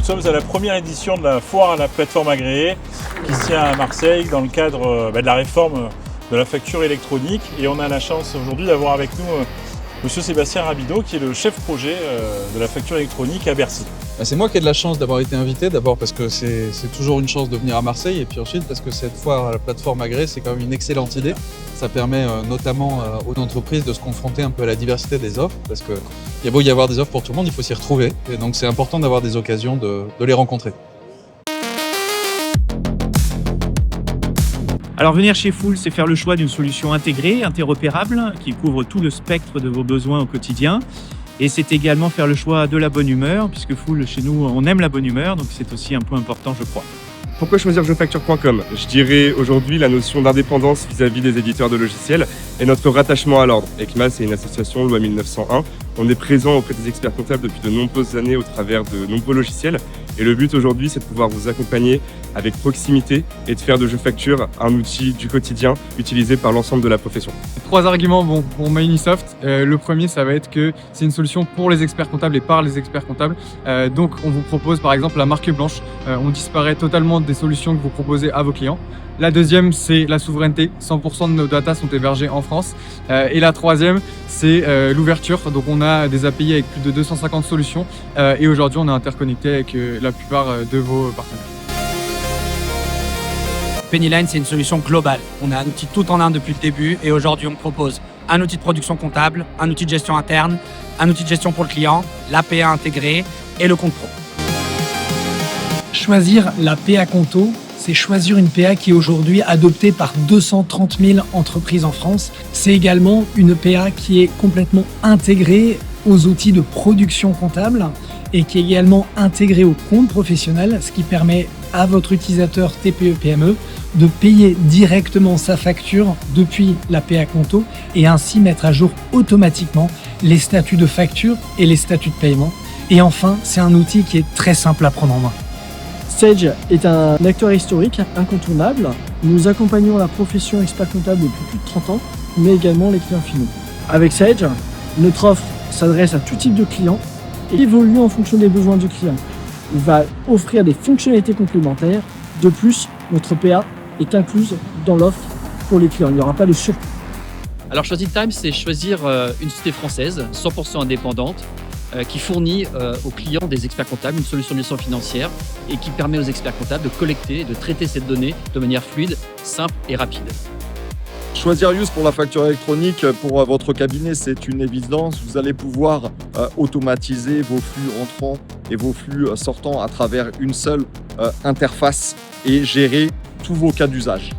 sommes à la première édition de la foire à la plateforme agréée qui se tient à Marseille dans le cadre de la réforme de la facture électronique. Et on a la chance aujourd'hui d'avoir avec nous Monsieur Sébastien Rabideau qui est le chef projet de la facture électronique à Bercy. C'est moi qui ai de la chance d'avoir été invité, d'abord parce que c'est toujours une chance de venir à Marseille et puis ensuite parce que cette foire à la plateforme agréée c'est quand même une excellente idée. Ça permet notamment aux entreprises de se confronter un peu à la diversité des offres parce qu'il y a beau y avoir des offres pour tout le monde, il faut s'y retrouver et donc c'est important d'avoir des occasions de les rencontrer. Alors venir chez Fool, c'est faire le choix d'une solution intégrée, interopérable, qui couvre tout le spectre de vos besoins au quotidien. Et c'est également faire le choix de la bonne humeur, puisque Fool, chez nous, on aime la bonne humeur, donc c'est aussi un point important, je crois. Pourquoi choisir jefacture.com? Je dirais aujourd'hui la notion d'indépendance vis-à-vis des éditeurs de logiciels et notre rattachement à l'ordre. ECMA, c'est une association loi 1901. On est présent auprès des experts comptables depuis de nombreuses années au travers de nombreux logiciels. Et le but aujourd'hui, c'est de pouvoir vous accompagner avec proximité et de faire de Jefacture un outil du quotidien utilisé par l'ensemble de la profession. 3 arguments pour Microsoft. Le premier, ça va être que c'est une solution pour les experts comptables et par les experts comptables. Donc, on vous propose par exemple la marque blanche. On disparaît totalement des solutions que vous proposez à vos clients. La deuxième, c'est la souveraineté. 100% de nos datas sont hébergées en France. Et la troisième, c'est l'ouverture. Donc, on a des API avec plus de 250 solutions. Et aujourd'hui, on est interconnecté avec la plupart de vos partenaires. Pennyline, c'est une solution globale. On a un outil tout en un depuis le début et aujourd'hui, on propose un outil de production comptable, un outil de gestion interne, un outil de gestion pour le client, l'APA intégrée et le compte pro. Choisir la PA Conto, c'est choisir une PA qui est aujourd'hui adoptée par 230 000 entreprises en France. C'est également une PA qui est complètement intégrée aux outils de production comptable et qui est également intégrée au compte professionnel, ce qui permet à votre utilisateur TPE-PME de payer directement sa facture depuis la PA Conto et ainsi mettre à jour automatiquement les statuts de facture et les statuts de paiement. Et enfin, c'est un outil qui est très simple à prendre en main. Sage est un acteur historique incontournable. Nous accompagnons la profession expert comptable depuis plus de 30 ans, mais également les clients finaux. Avec Sage, notre offre s'adresse à tout type de clients et évolue en fonction des besoins du client. Il va offrir des fonctionnalités complémentaires. De plus, notre PA est incluse dans l'offre pour les clients. Il n'y aura pas de surcoût. Alors Choisir Time, c'est choisir une société française 100% indépendante qui fournit aux clients des experts comptables une solution de gestion financière et qui permet aux experts comptables de collecter et de traiter cette donnée de manière fluide, simple et rapide. Choisir Use pour la facture électronique pour votre cabinet, c'est une évidence. Vous allez pouvoir automatiser vos flux entrants et vos flux sortants à travers une seule interface et gérer tous vos cas d'usage.